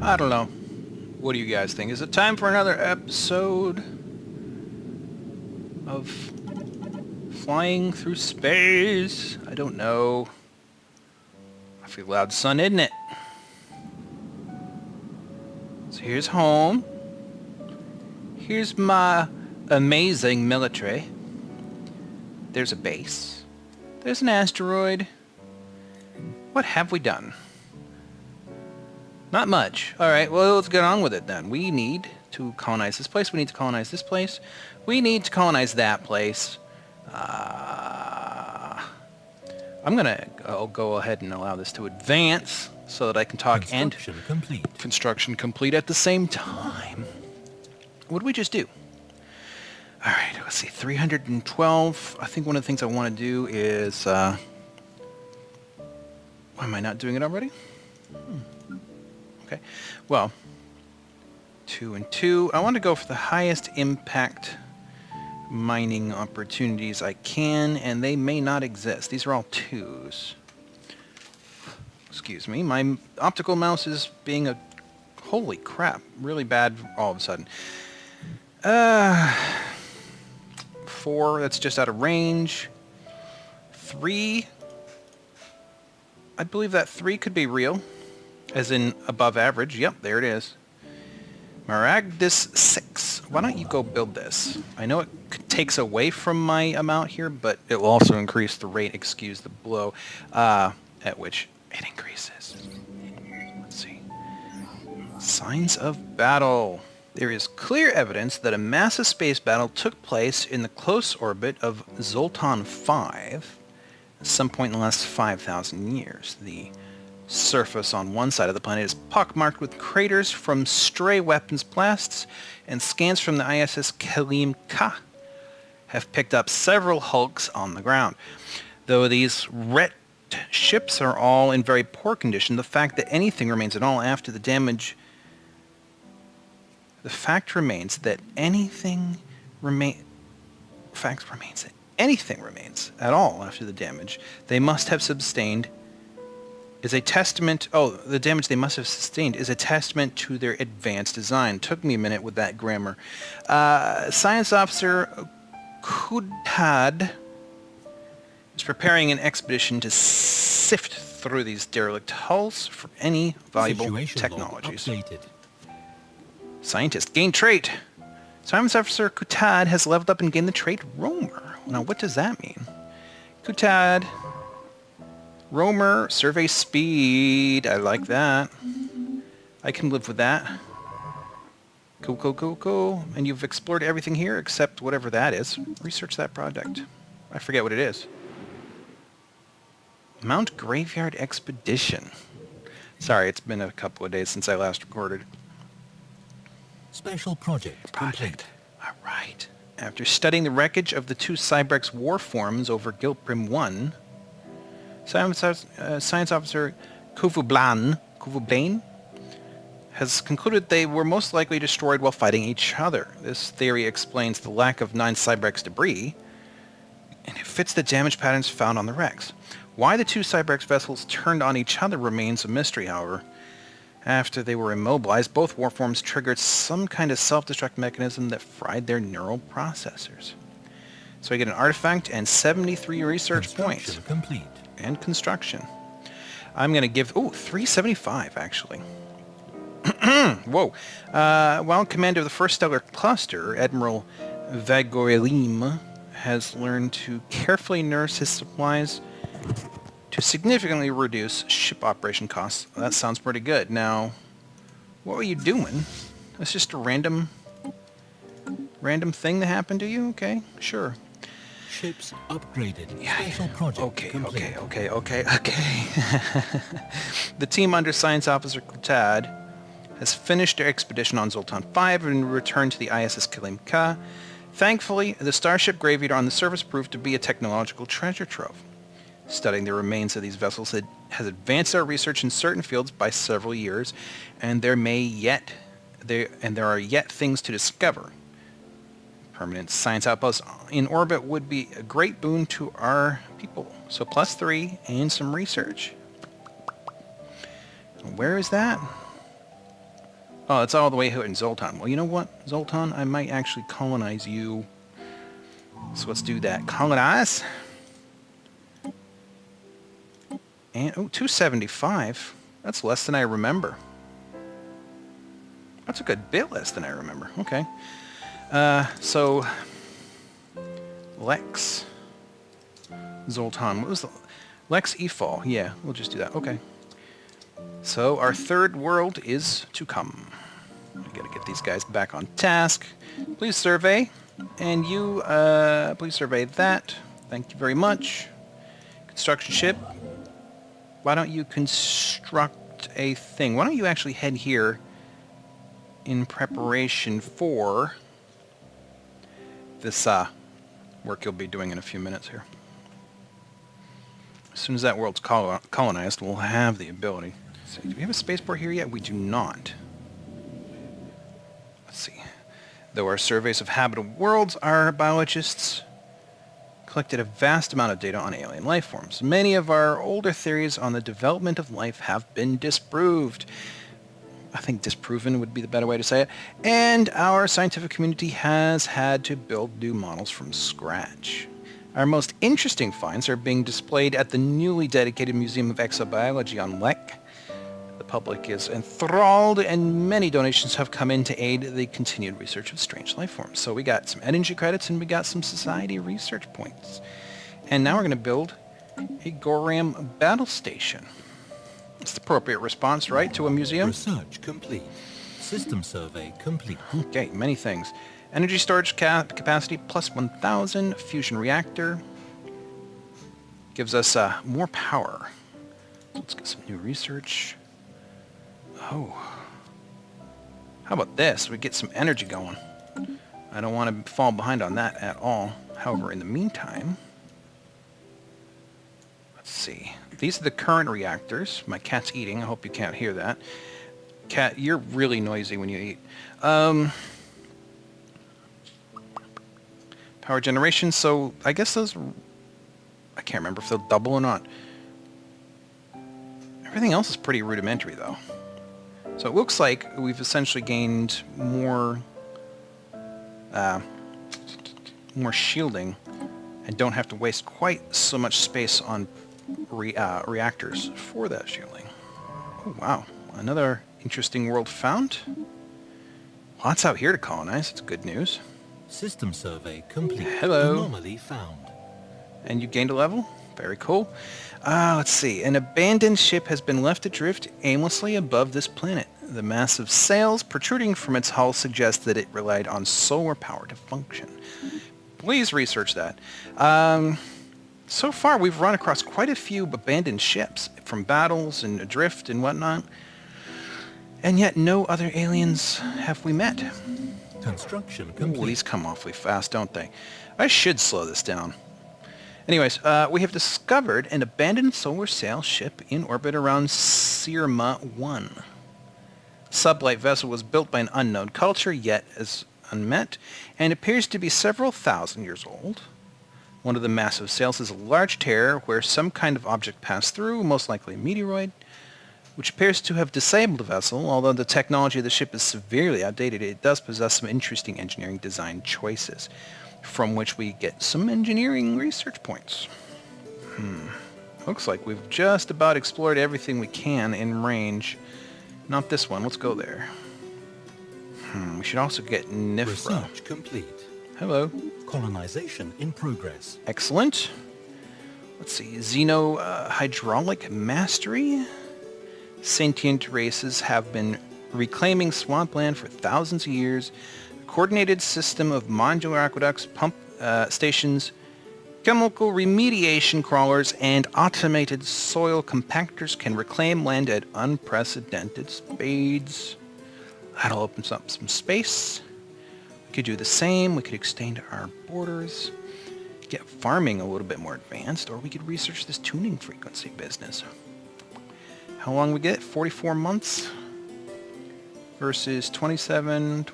I don't know. What do you guys think? Is it time for another episode of flying through space? I don't know. I feel loud sun, isn't it? So here's home. Here's my amazing military. There's a base. There's an asteroid. What have we done? Not much. Alright, well, let's get on with it then. We need to colonize this place. We need to colonize this place. We need to colonize that place. I'll go ahead and allow this to advance so that I can talk and construction complete at the same time. What did we just do? Alright, let's see. 312. I think one of the things I want to do is... why am I not doing it already? Okay, well, 2 and 2. I want to go for the highest impact mining opportunities I can, and they may not exist. These are all 2s. Excuse me, my optical mouse is being a... Holy crap, really bad all of a sudden. 4, that's just out of range. 3, I believe that 3 could be real. As in above average. Yep, there it is. Maragdus 6. Why don't you go build this? I know it takes away from my amount here, but it will also increase the rate, excuse the blow, at which it increases. Let's see. Signs of battle. There is clear evidence that a massive space battle took place in the close orbit of Zoltan 5 at some point in the last 5,000 years. The surface on one side of the planet is pockmarked with craters from stray weapons blasts, and scans from the ISS Kalimka have picked up several hulks on the ground. Though these wrecked ships are all in very poor condition, the fact that anything remains at all after the damage... The fact remains that anything remains at all after the damage they must have sustained is a testament... Oh, the damage they must have sustained is a testament to their advanced design. Took me a minute with that grammar. Science Officer Kudhad is preparing an expedition to sift through these derelict hulls for any valuable technologies. Scientist, gain trait. Science Officer Kutad has leveled up and gained the trait Roamer. Now, what does that mean? Kutad... Roamer, survey speed. I like that. I can live with that. Cool, cool, cool, cool. And you've explored everything here except whatever that is. Research that project. I forget what it is. Mount Graveyard Expedition. Sorry, it's been a couple of days since I last recorded. Special project complete. All right. After studying the wreckage of the 2 Cybrex war forms over Gilprim 1... Science Officer Kuvublain has concluded they were most likely destroyed while fighting each other. This theory explains the lack of 9 Cybrex debris, and it fits the damage patterns found on the wrecks. Why the 2 Cybrex vessels turned on each other remains a mystery, however. After they were immobilized, both warforms triggered some kind of self-destruct mechanism that fried their neural processors. So I get an artifact and 73 research points. Complete. And construction. I'm going to give... Oh, 375, actually. Whoa. While commander of the 1st Stellar Cluster, Admiral Vagoelim has learned to carefully nurse his supplies to significantly reduce ship operation costs. That sounds pretty good. Now, what were you doing? That's just a random thing that happened to you? Okay, sure. Ships upgraded. Yeah. Special project Okay. The team under Science Officer Kutad has finished their expedition on Zoltan 5 and returned to the ISS Kalimka. Thankfully, the starship graveyard on the surface proved to be a technological treasure trove. Studying the remains of these vessels has advanced our research in certain fields by several years, and there are yet things to discover. Permanent science outposts in orbit would be a great boon to our people. So +3 and some research. Where is that? Oh, it's all the way here in Zoltan. Well, you know what, Zoltan? I might actually colonize you. So let's do that. Colonize. And, oh, 275. That's less than I remember. That's a good bit less than I remember. Okay. So, Lex. Zoltan. What was the... Lex Efal. Yeah, we'll just do that. Okay. So, our third world is to come. I gotta get these guys back on task. Please survey. And you, please survey that. Thank you very much. Construction ship. Why don't you construct a thing? Why don't you actually head here in preparation for this work you'll be doing in a few minutes here. As soon as that world's colonized, we'll have the ability. So, do we have a spaceport here yet? We do not. Let's see. Though our surveys of habitable worlds, our biologists collected a vast amount of data on alien life forms. Many of our older theories on the development of life have been disproved. I think disproven would be the better way to say it. And our scientific community has had to build new models from scratch. Our most interesting finds are being displayed at the newly dedicated Museum of Exobiology on Leghk. The public is enthralled, and many donations have come in to aid the continued research of strange life forms. So we got some energy credits and we got some society research points. And now we're going to build a Goram battle station. It's the appropriate response, right, to a museum? Research complete. System survey complete. Okay, many things. Energy storage capacity plus 1,000. Fusion reactor. Gives us more power. So let's get some new research. Oh. How about this? We get some energy going. I don't want to fall behind on that at all. However, in the meantime... Let's see. These are the current reactors. My cat's eating. I hope you can't hear that. Cat, you're really noisy when you eat. Power generation. So I guess those... I can't remember if they'll double or not. Everything else is pretty rudimentary, though. So it looks like we've essentially gained more... more shielding and don't have to waste quite so much space on reactors for that shielding. Oh, wow. Another interesting world found. Lots out here to colonize. It's good news. System survey complete. Hello. Anomaly found. And you gained a level? Very cool. Let's see. An abandoned ship has been left adrift aimlessly above this planet. The massive sails protruding from its hull suggest that it relied on solar power to function. Please research that. So far, we've run across quite a few abandoned ships from battles and adrift and whatnot. And yet no other aliens have we met. Construction complete. Ooh, these come awfully fast, don't they? I should slow this down. Anyways, we have discovered an abandoned solar sail ship in orbit around Sirma 1. Sublight vessel was built by an unknown culture, yet as unmet, and appears to be several thousand years old. One of the massive sails is a large tear where some kind of object passed through, most likely a meteoroid, which appears to have disabled the vessel. Although the technology of the ship is severely outdated, it does possess some interesting engineering design choices, from which we get some engineering research points. Looks like we've just about explored everything we can in range. Not this one. Let's go there. We should also get Nifra. Research complete. Hello. Colonization in progress. Excellent. Let's see. Hydraulic mastery. Sentient races have been reclaiming swampland for thousands of years. A coordinated system of modular aqueducts, pump stations, chemical remediation crawlers, and automated soil compactors can reclaim land at unprecedented speeds. That'll open up some space. We could do the same. We could extend our borders, get farming a little bit more advanced, or we could research this tuning frequency business. How long we get? 44 months versus 27,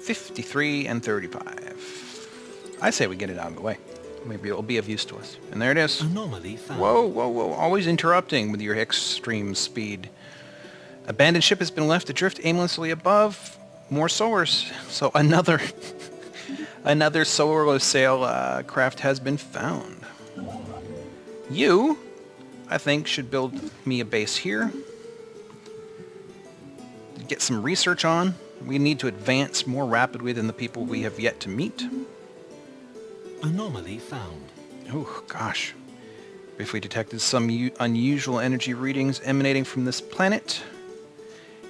53, and 35. I say we get it out of the way. Maybe it'll be of use to us. And there it is. Anomaly found. Whoa, whoa, whoa. Always interrupting with your extreme speed. Abandoned ship has been left to drift aimlessly above. More solars. So another another solar sail craft has been found. You, I think, should build me a base here. Get some research on. We need to advance more rapidly than the people we have yet to meet. Anomaly found. Oh, gosh. Briefly detected some unusual energy readings emanating from this planet.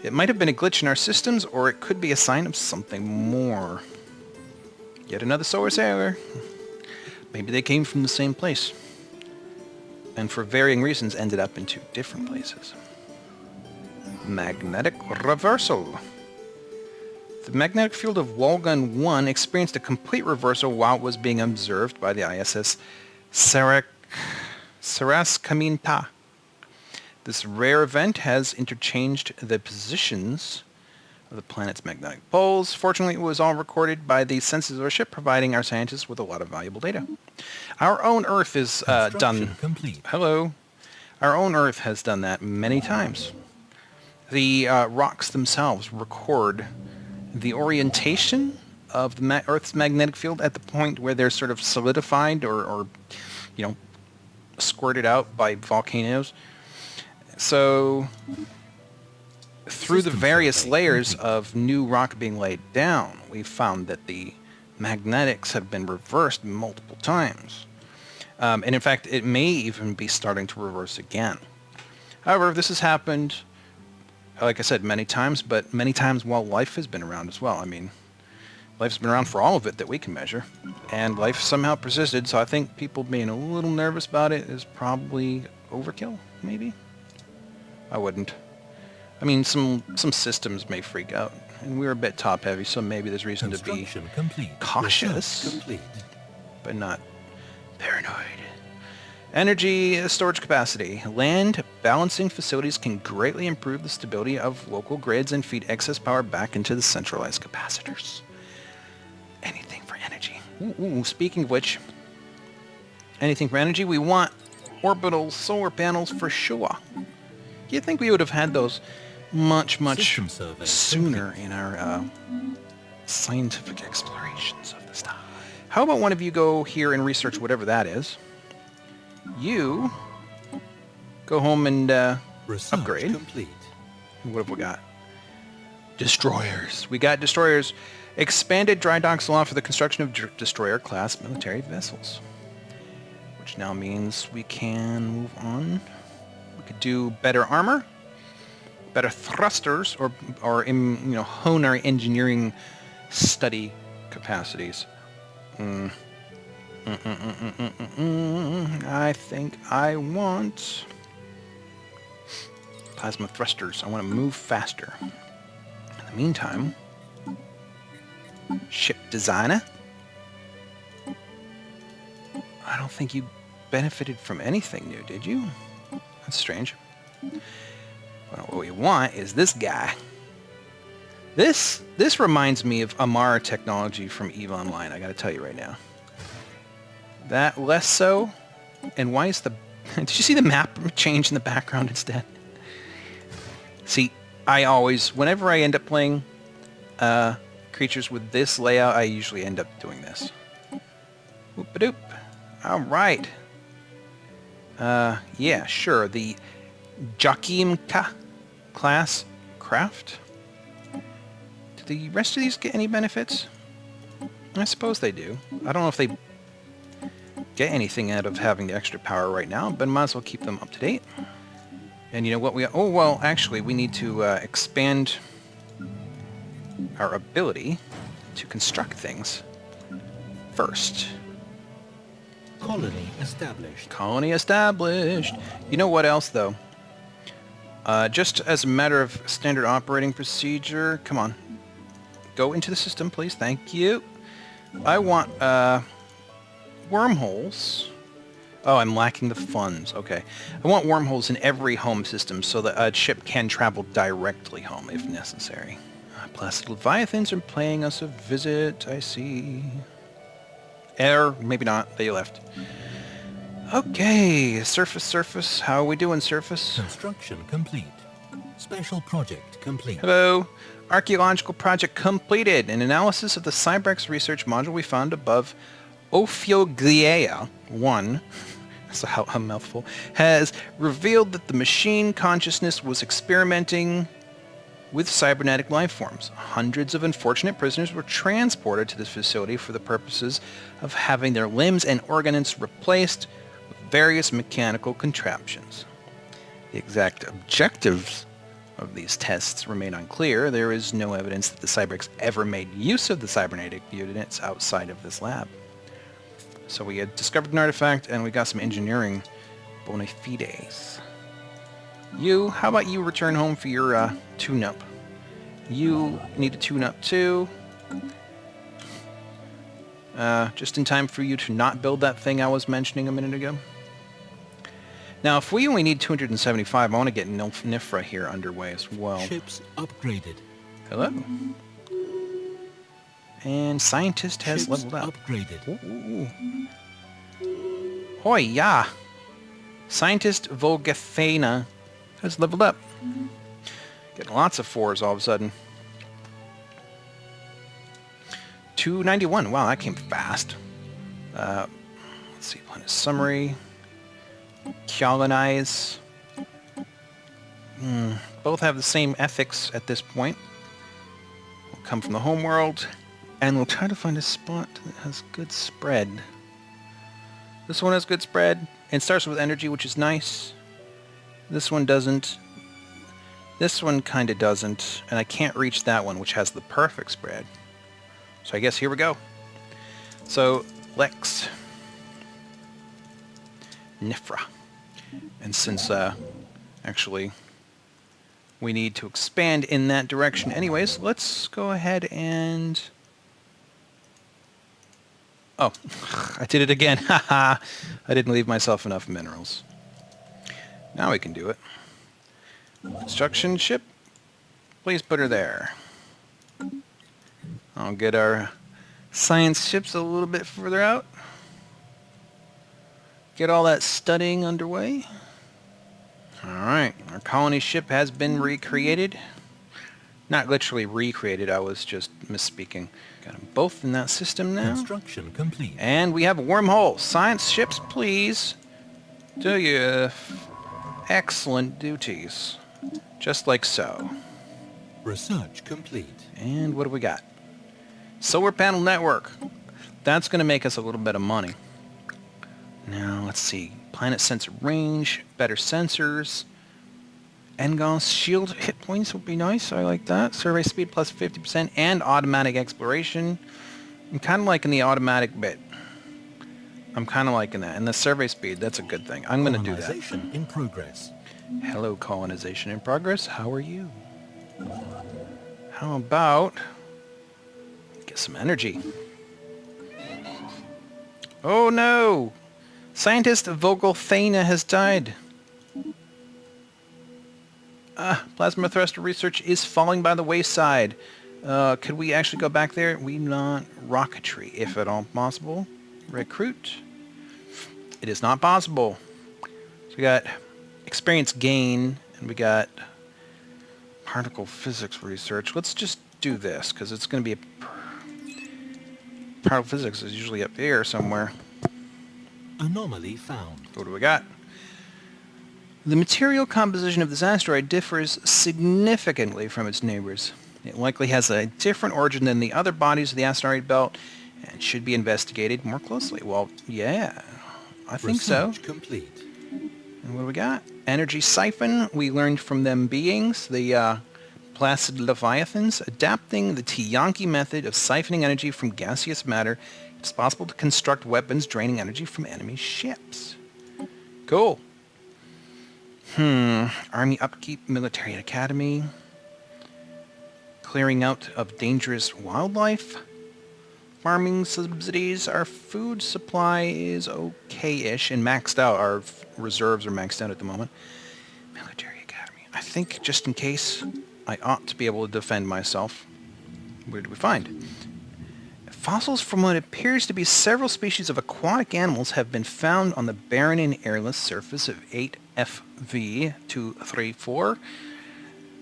It might have been a glitch in our systems, or it could be a sign of something more. Yet another solar sailor. Maybe they came from the same place, and for varying reasons ended up in two different places. Magnetic reversal. The magnetic field of Walgun 1 experienced a complete reversal while it was being observed by the ISS Saraskaminta. This rare event has interchanged the positions of the planet's magnetic poles. Fortunately, it was all recorded by the sensors of our ship, providing our scientists with a lot of valuable data. Our own Earth is done. Complete. Hello. Our own Earth has done that many times. The rocks themselves record the orientation of the Earth's magnetic field at the point where they're sort of solidified or you know, squirted out by volcanoes. So through the various layers of new rock being laid down, we've found that the magnetics have been reversed multiple times. And in fact, it may even be starting to reverse again. However, this has happened, like I said, many times, but many times while life has been around as well. I mean, life's been around for all of it that we can measure, and life somehow persisted, so I think people being a little nervous about it is probably overkill, maybe? I wouldn't. I mean, some systems may freak out, and we're a bit top-heavy, so maybe there's reason to be cautious, but not paranoid. Energy storage capacity. Land balancing facilities can greatly improve the stability of local grids and feed excess power back into the centralized capacitors. Anything for energy. Ooh, speaking of which, anything for energy, we want orbital solar panels for sure. You'd think we would have had those much sooner in our scientific explorations of the star. How about one of you go here and research whatever that is? You go home and upgrade. Complete. What have we got? Destroyers. We got destroyers. Expanded dry docks allow for the construction of destroyer-class military vessels, which now means we can move on. We could do better armor, better thrusters, or hone our engineering study capacities. I think I want plasma thrusters. I want to move faster. In the meantime, ship designer. I don't think you benefited from anything new, did you? That's strange. What we want is this guy. This reminds me of Amara technology from EVE Online, I gotta tell you right now. That less so, and why is the... Did you see the map change in the background instead? See, I always, whenever I end up playing creatures with this layout, I usually end up doing this. Whoop-a-doop. Alright. Yeah, sure, the Jakimka class craft. Do the rest of these get any benefits? I suppose they do. I don't know if they get anything out of having the extra power right now, but might as well keep them up to date. And you know what actually we need to expand our ability to construct things first. Colony established. Colony established. You know what else though? Just as a matter of standard operating procedure, come on. Go into the system, please. Thank you. I want wormholes. Oh, I'm lacking the funds. Okay. I want wormholes in every home system so that a ship can travel directly home if necessary. Placid Leviathans are paying us a visit, I see. Maybe not. They left. Okay, surface. How are we doing, surface? Construction complete. Special project complete. Hello. Archaeological project completed. An analysis of the Cybrex research module we found above Ophioglia 1, that's a mouthful, has revealed that the machine consciousness was experimenting with cybernetic life forms. Hundreds of unfortunate prisoners were transported to this facility for the purposes of having their limbs and organs replaced with various mechanical contraptions. The exact objectives of these tests remain unclear. There is no evidence that the Cybrex ever made use of the cybernetic units outside of this lab. So we had discovered an artifact and we got some engineering bona fides. You, how about you return home for your tune-up? You need a tune-up too. Just in time for you to not build that thing I was mentioning a minute ago. Now, if we only need 275, I want to get Nifra here underway as well. Ships upgraded. Hello. And scientist has Ships leveled up. Upgraded. Ooh. Hoi, yeah. Scientist Volgathena has leveled up. Getting lots of 4s all of a sudden. 291. Wow, that came fast. Let's see. Planet summary. Colonize. Both have the same ethics at this point. We'll come from the homeworld, and we'll try to find a spot that has good spread. This one has good spread, and starts with energy, which is nice. This one doesn't. This one kind of doesn't, and I can't reach that one, which has the perfect spread. So I guess here we go. So, Leghk. Nifra. And since, actually, we need to expand in that direction anyways, let's go ahead and... Oh, I did it again. Haha. I didn't leave myself enough minerals. Now we can do it. Construction ship. Please put her there. I'll get our science ships a little bit further out. Get all that studying underway. Alright, our colony ship has been recreated. Not literally recreated, I was just misspeaking. Got them both in that system now. Construction complete. And we have a wormhole. Science ships, please. Do your excellent duties. Just like so. Research complete. And what do we got? Solar panel network. That's going to make us a little bit of money. Now, let's see. Planet sensor range, better sensors. Engauss shield hit points would be nice. I like that. Survey speed plus 50% and automatic exploration. I'm kind of liking the automatic bit. I'm kind of liking that. And the survey speed, that's a good thing. I'm going to do that. Colonization in progress. Hello, colonization in progress. How are you? How about... get some energy. Oh no! Scientist Volgathena has died. Plasma thruster research is falling by the wayside. Could we actually go back there? We want rocketry, if at all possible. Recruit. It is not possible. So we got experience gain, and we got particle physics research. Let's just do this, because it's going to be a... particle physics is usually up here somewhere. Anomaly found. What do we got? The material composition of this asteroid differs significantly from its neighbors. It likely has a different origin than the other bodies of the asteroid belt and should be investigated more closely. Well, yeah, I think so. Research complete. And what do we got? Energy siphon. We learned from them beings, the placid leviathans, adapting the Tiyanki method of siphoning energy from gaseous matter. It's possible to construct weapons draining energy from enemy ships. Cool. Army upkeep, military academy. Clearing out of dangerous wildlife. Farming subsidies. Our food supply is okay-ish and maxed out. Our reserves are maxed out at the moment. Military academy. I think just in case I ought to be able to defend myself. Where do we find? Fossils from what appears to be several species of aquatic animals have been found on the barren and airless surface of 8FV234.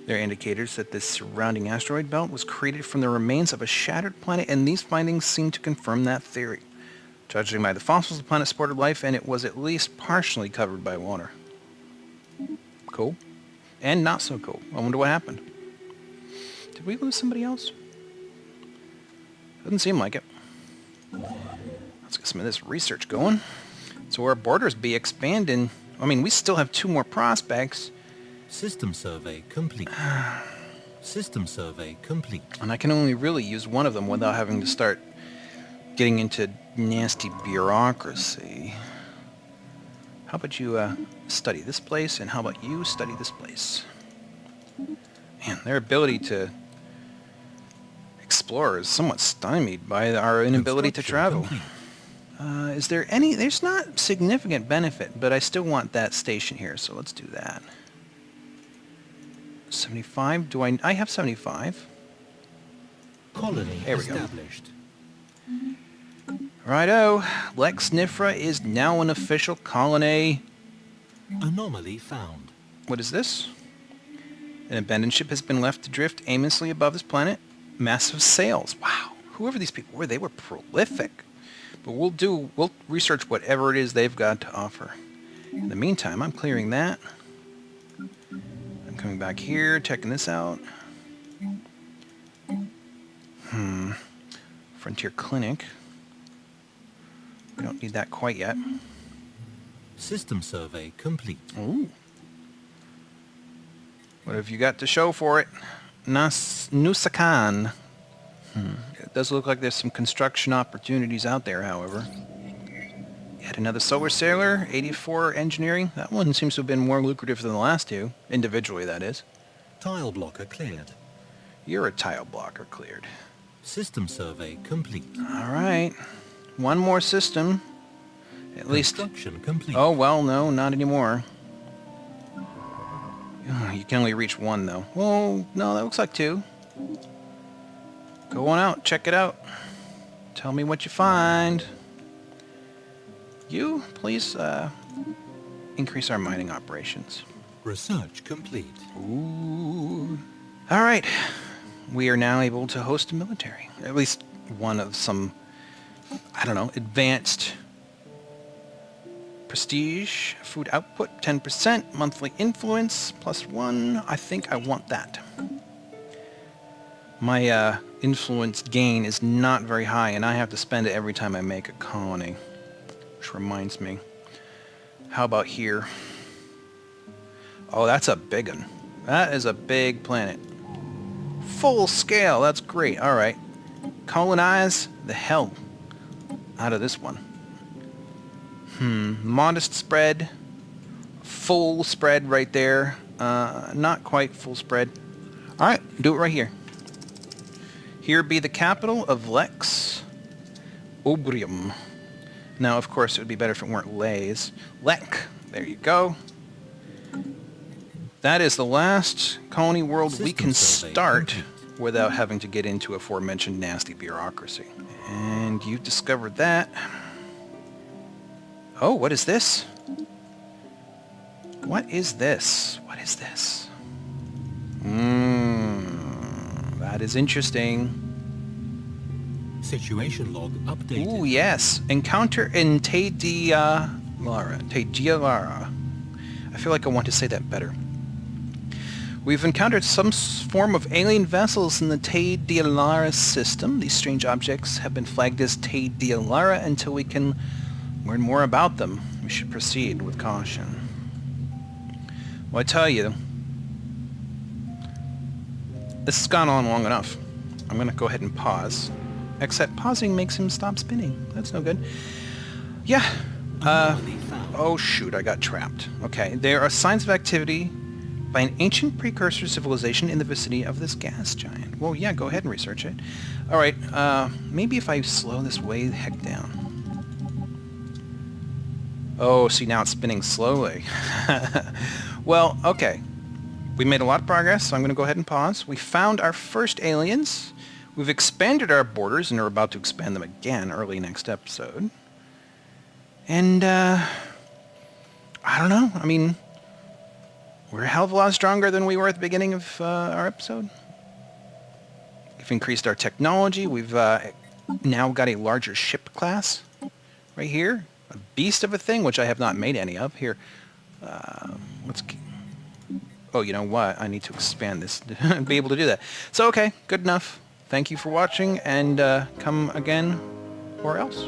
There are indicators that this surrounding asteroid belt was created from the remains of a shattered planet, and these findings seem to confirm that theory. Judging by the fossils, the planet supported life, and it was at least partially covered by water. Cool. And not so cool. I wonder what happened. Did we lose somebody else? Doesn't seem like it. Let's get some of this research going. So our borders be expanding. I mean, we still have 2 more prospects. System survey complete. System survey complete. And I can only really use one of them without having to start getting into nasty bureaucracy. How about you study this place, and how about you study this place? Man, their ability to explore is somewhat stymied by our inability to travel. Is there any... There's not significant benefit, but I still want that station here, so let's do that. 75? Do I have 75. Colony There we go. established. Righto. Leghk Snifra is now an official colony. Anomaly found. What is this? An abandoned ship has been left to drift aimlessly above this planet. Massive sails. Wow. Whoever these people were, they were prolific. But we'll research whatever it is they've got to offer. In the meantime, I'm clearing that. I'm coming back here, checking this out. Frontier Clinic. We don't need that quite yet. System survey complete. Ooh. What have you got to show for it? Nusakan. It does look like there's some construction opportunities out there, however. Yet another solar sailor, 84 engineering. That one seems to have been more lucrative than the last 2. Individually, that is. Tile blocker cleared. You're a tile blocker cleared. System survey complete. All right. One more system. At least... Construction complete. Oh, well, no, not anymore. You can only reach 1, though. Oh, no, that looks like 2. Go on out. Check it out. Tell me what you find. You, please, increase our mining operations. Research complete. Ooh. All right. We are now able to host a military. At least one of some, I don't know, advanced prestige, food output, 10%, monthly influence, +1. I think I want that. My influence gain is not very high, and I have to spend it every time I make a colony. Which reminds me, how about here? Oh, that's a big one. That is a big planet. Full scale, that's great. All right. Colonize the hell out of this one. Modest spread. Full spread right there. Not quite full spread. All right, do it right here. Here be the capital of Lex Obrium. Now, of course, it would be better if it weren't Lays. Leghk. There you go. That is the last colony world we can start without having to get into aforementioned nasty bureaucracy. And you discovered that. Oh, what is this? What is this? What is this? That is interesting. Situation log updated. Ooh, yes. Encounter in Tedia Lara. I feel like I want to say that better. We've encountered some form of alien vessels in the Tedia Lara system. These strange objects have been flagged as Tedia Lara until we can learn more about them. We should proceed with caution. Well, I tell you, this has gone on long enough. I'm going to go ahead and pause. Except pausing makes him stop spinning. That's no good. Yeah. Oh, shoot, I got trapped. Okay, there are signs of activity by an ancient precursor civilization in the vicinity of this gas giant. Well, yeah, go ahead and research it. All right, maybe if I slow this way the heck down. Oh, see, now it's spinning slowly. Well, okay. We made a lot of progress, so I'm going to go ahead and pause. We found our first aliens. We've expanded our borders, and are about to expand them again early next episode. And, I don't know. I mean, We're a hell of a lot stronger than we were at the beginning of our episode. We've increased our technology. We've now got a larger ship class right here. A beast of a thing, which I have not made any of. Here, let's... Oh, you know what? I need to expand this to be able to do that. So, okay, good enough. Thank you for watching, and come again or else.